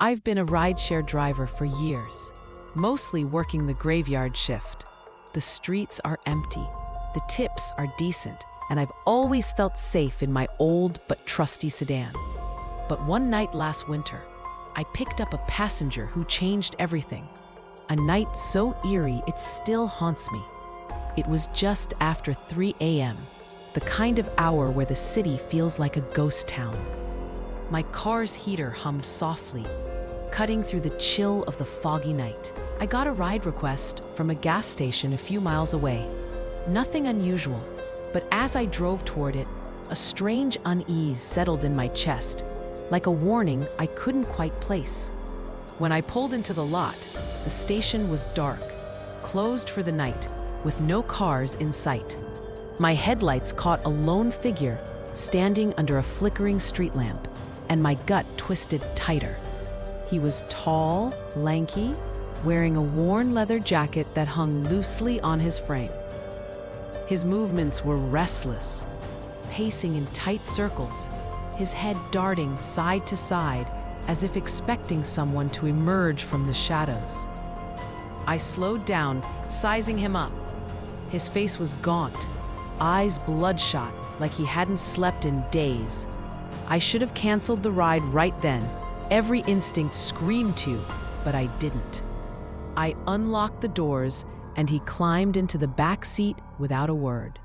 I've been a rideshare driver for years, mostly working the graveyard shift. The streets are empty, the tips are decent, and I've always felt safe in my old but trusty sedan. But one night last winter, I picked up a passenger who changed everything. A night so eerie it still haunts me. It was just after 3 a.m., the kind of hour where the city feels like a ghost town. My car's heater hummed softly, cutting through the chill of the foggy night. I got a ride request from a gas station a few miles away. Nothing unusual, but as I drove toward it, a strange unease settled in my chest, like a warning I couldn't quite place. When I pulled into the lot, the station was dark, closed for the night, with no cars in sight. My headlights caught a lone figure standing under a flickering street lamp, and my gut twisted tighter. He was tall, lanky, wearing a worn leather jacket that hung loosely on his frame. His movements were restless, pacing in tight circles, his head darting side to side as if expecting someone to emerge from the shadows. I slowed down, sizing him up. His face was gaunt, eyes bloodshot like he hadn't slept in days. I should have canceled the ride right then. Every instinct screamed to, but I didn't. I unlocked the doors and he climbed into the back seat without a word.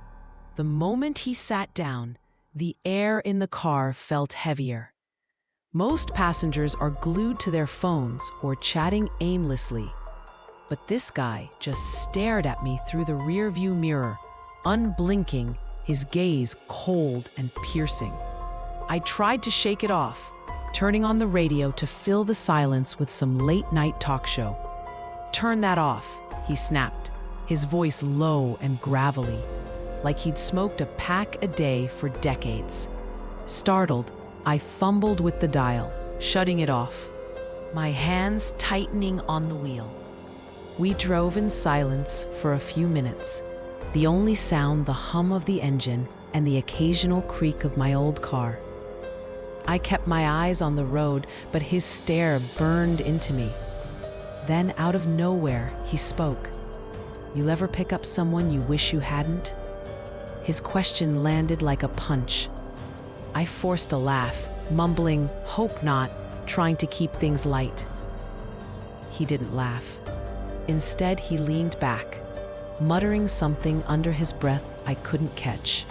The moment he sat down, the air in the car felt heavier. Most passengers are glued to their phones or chatting aimlessly, but this guy just stared at me through the rearview mirror, unblinking, his gaze cold and piercing. I tried to shake it off, turning on the radio to fill the silence with some late-night talk show. "Turn that off," he snapped, his voice low and gravelly, like he'd smoked a pack a day for decades. Startled, I fumbled with the dial, shutting it off, my hands tightening on the wheel. We drove in silence for a few minutes, the only sound the hum of the engine and the occasional creak of my old car. I kept my eyes on the road, but his stare burned into me. Then, out of nowhere, he spoke. "You ever pick up someone you wish you hadn't?" His question landed like a punch. I forced a laugh, mumbling, "Hope not," trying to keep things light. He didn't laugh. Instead, he leaned back, muttering something under his breath I couldn't catch.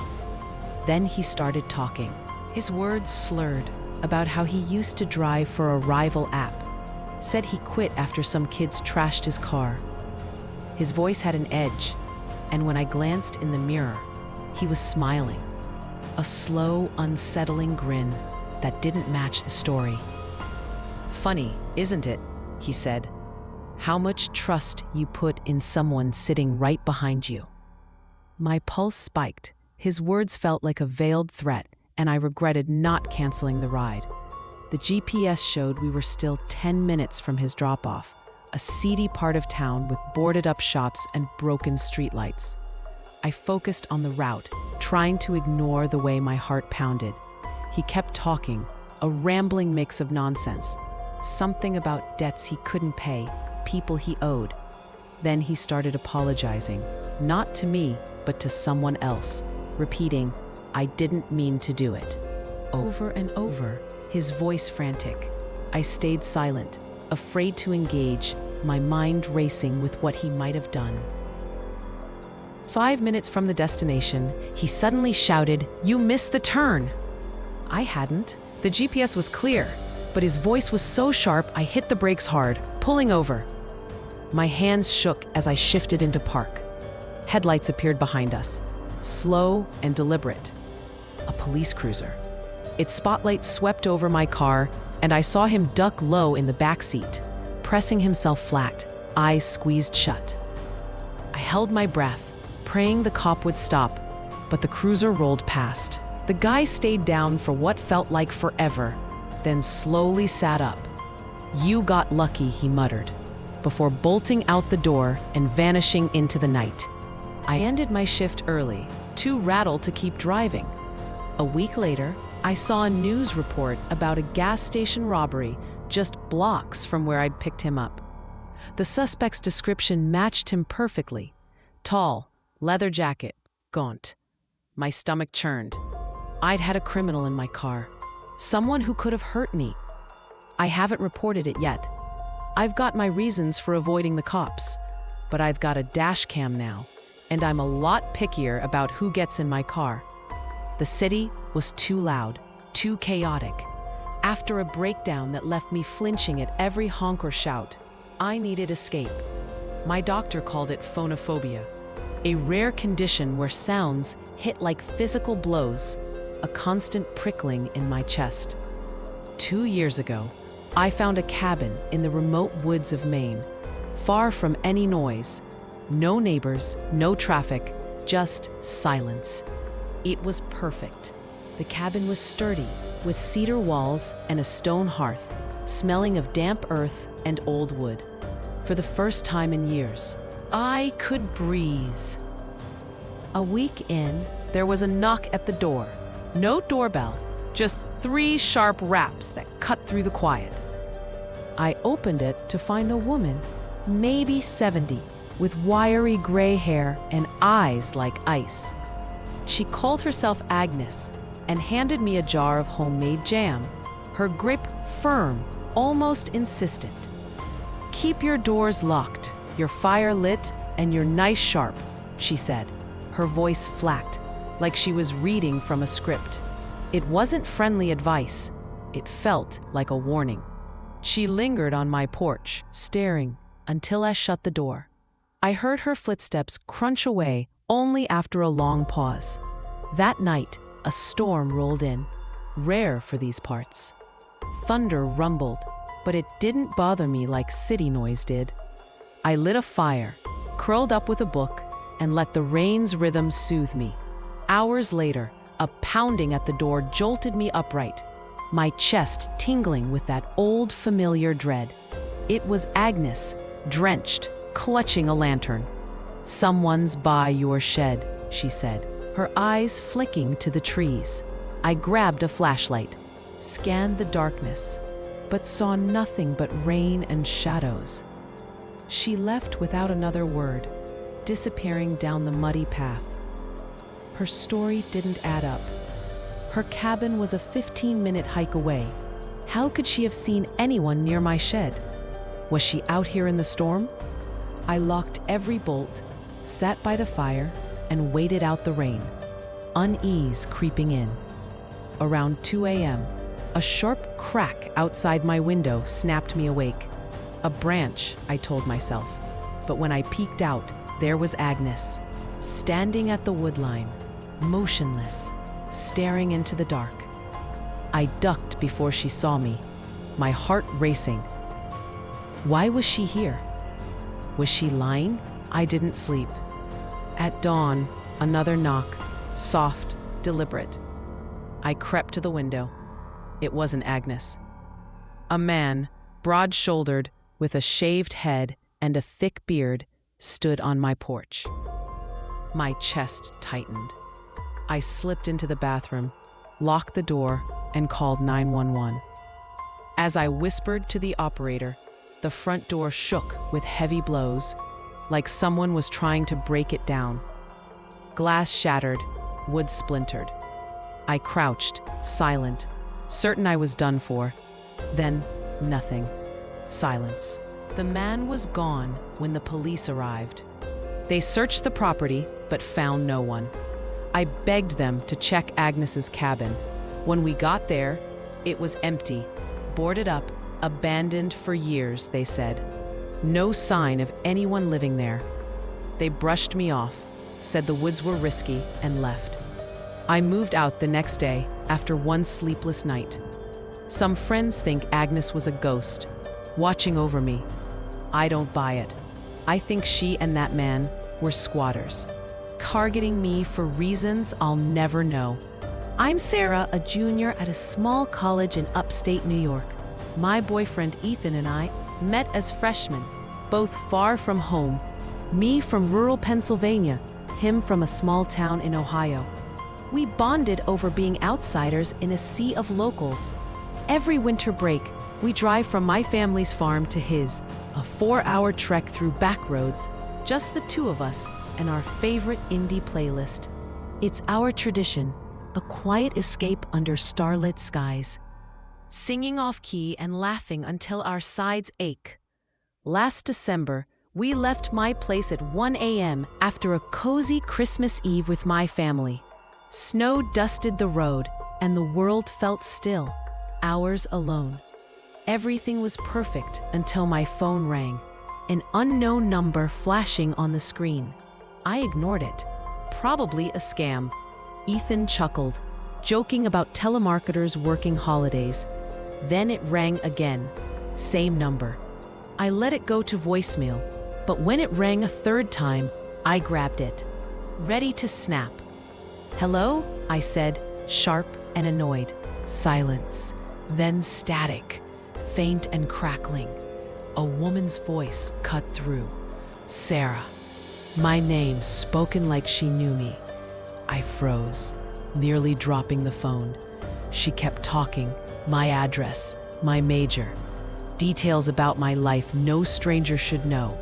Then he started talking. His words slurred, about how he used to drive for a rival app. Said he quit after some kids trashed his car. His voice had an edge, and when I glanced in the mirror, he was smiling. A slow, unsettling grin that didn't match the story. "Funny, isn't it?" he said. "How much trust you put in someone sitting right behind you." My pulse spiked. His words felt like a veiled threat, and I regretted not canceling the ride. The GPS showed we were still 10 minutes from his drop-off, a seedy part of town with boarded-up shops and broken streetlights. I focused on the route, trying to ignore the way my heart pounded. He kept talking, a rambling mix of nonsense. Something about debts he couldn't pay, people he owed. Then he started apologizing, not to me, but to someone else, repeating, "I didn't mean to do it," over and over, his voice frantic. I stayed silent, afraid to engage, my mind racing with what he might have done. 5 minutes from the destination, he suddenly shouted, "You missed the turn!" I hadn't. The GPS was clear, but his voice was so sharp I hit the brakes hard, pulling over. My hands shook as I shifted into park. Headlights appeared behind us, slow and deliberate. A police cruiser. Its spotlight swept over my car, and I saw him duck low in the back seat, pressing himself flat, eyes squeezed shut. I held my breath, praying the cop would stop, but the cruiser rolled past. The guy stayed down for what felt like forever, then slowly sat up. "You got lucky," he muttered, before bolting out the door and vanishing into the night. I ended my shift early, too rattled to keep driving. A week later, I saw a news report about a gas station robbery just blocks from where I'd picked him up. The suspect's description matched him perfectly. Tall, leather jacket, gaunt. My stomach churned. I'd had a criminal in my car. Someone who could have hurt me. I haven't reported it yet. I've got my reasons for avoiding the cops, but I've got a dash cam now, and I'm a lot pickier about who gets in my car. The city was too loud, too chaotic. After a breakdown that left me flinching at every honk or shout, I needed escape. My doctor called it phonophobia, a rare condition where sounds hit like physical blows, a constant prickling in my chest. 2 years ago, I found a cabin in the remote woods of Maine, far from any noise. No neighbors, no traffic, just silence. It was perfect. The cabin was sturdy, with cedar walls and a stone hearth, smelling of damp earth and old wood. For the first time in years, I could breathe. A week in, there was a knock at the door. No doorbell, just 3 sharp raps that cut through the quiet. I opened it to find a woman, maybe 70, with wiry gray hair and eyes like ice. She called herself Agnes and handed me a jar of homemade jam, her grip firm, almost insistent. "Keep your doors locked, your fire lit, and your knife sharp," she said, her voice flat, like she was reading from a script. It wasn't friendly advice. It felt like a warning. She lingered on my porch, staring, until I shut the door. I heard her footsteps crunch away only after a long pause. That night, a storm rolled in, rare for these parts. Thunder rumbled, but it didn't bother me like city noise did. I lit a fire, curled up with a book, and let the rain's rhythm soothe me. Hours later, a pounding at the door jolted me upright, my chest tingling with that old familiar dread. It was Agnes, drenched, clutching a lantern. "Someone's by your shed," she said, her eyes flicking to the trees. I grabbed a flashlight, scanned the darkness, but saw nothing but rain and shadows. She left without another word, disappearing down the muddy path. Her story didn't add up. Her cabin was a 15-minute hike away. How could she have seen anyone near my shed? Was she out here in the storm? I locked every bolt, sat by the fire, and waited out the rain, unease creeping in. Around 2 a.m., a sharp crack outside my window snapped me awake. A branch, I told myself, but when I peeked out, there was Agnes, standing at the woodline, motionless, staring into the dark. I ducked before she saw me, my heart racing. Why was she here? Was she lying? I didn't sleep. At dawn, another knock, soft, deliberate. I crept to the window. It wasn't Agnes. A man, broad-shouldered, with a shaved head and a thick beard, stood on my porch. My chest tightened. I slipped into the bathroom, locked the door, and called 911. As I whispered to the operator, the front door shook with heavy blows, like someone was trying to break it down. Glass shattered, wood splintered. I crouched, silent, certain I was done for. Then, nothing. Silence. The man was gone when the police arrived. They searched the property, but found no one. I begged them to check Agnes's cabin. When we got there, it was empty, boarded up, abandoned for years, they said. No sign of anyone living there. They brushed me off, said the woods were risky, and left. I moved out the next day after one sleepless night. Some friends think Agnes was a ghost, watching over me. I don't buy it. I think she and that man were squatters, targeting me for reasons I'll never know. I'm Sarah, a junior at a small college in upstate New York. My boyfriend Ethan and I met as freshmen, both far from home. Me from rural Pennsylvania, him from a small town in Ohio. We bonded over being outsiders in a sea of locals. Every winter break, We drive from my family's farm to his, a 4-hour trek through back roads, just the two of us and our favorite indie playlist. It's our tradition, a quiet escape under starlit skies, singing off-key and laughing until our sides ache. Last December, we left my place at 1 a.m. after a cozy Christmas Eve with my family. Snow dusted the road, and the world felt still, ours alone. Everything was perfect until my phone rang, an unknown number flashing on the screen. I ignored it. Probably a scam. Ethan chuckled, joking about telemarketers working holidays. Then it rang again. Same number. I let it go to voicemail, but when it rang a third time, I grabbed it, ready to snap. "Hello?" I said, sharp and annoyed. Silence, then static, faint and crackling. A woman's voice cut through. "Sarah." My name spoken like she knew me. I froze, nearly dropping the phone. She kept talking, my address, my major. Details about my life no stranger should know.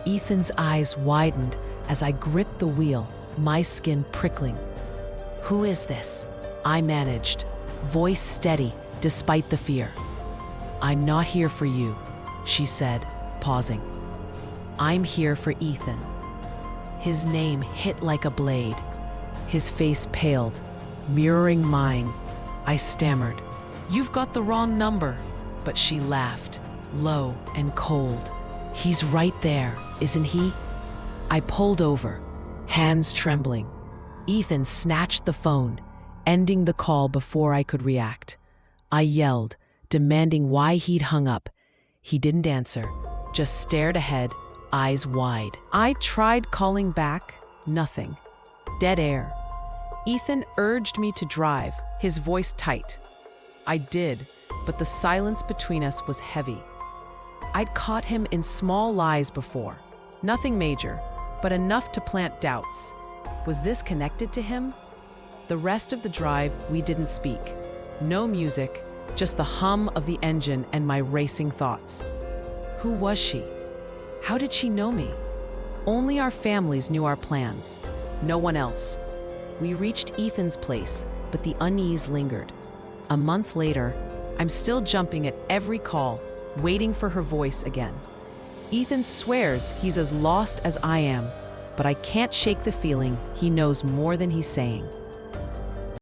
Ethan's eyes widened as I gripped the wheel, my skin prickling. "Who is this?" I managed, voice steady despite the fear. "I'm not here for you," she said, pausing. "I'm here for Ethan." His name hit like a blade. His face paled, mirroring mine. I stammered, "You've got the wrong number." But she laughed, low and cold. "He's right there, isn't he?" I pulled over, hands trembling. Ethan snatched the phone, ending the call before I could react. I yelled, demanding why he'd hung up. He didn't answer, just stared ahead, eyes wide. I tried calling back, nothing. Dead air. Ethan urged me to drive, his voice tight. I did, but the silence between us was heavy. I'd caught him in small lies before. Nothing major, but enough to plant doubts. Was this connected to him? The rest of the drive, we didn't speak. No music, just the hum of the engine and my racing thoughts. Who was she? How did she know me? Only our families knew our plans. No one else. We reached Ethan's place, but the unease lingered. A month later, I'm still jumping at every call, waiting for her voice again. Ethan swears he's as lost as I am, but I can't shake the feeling he knows more than he's saying.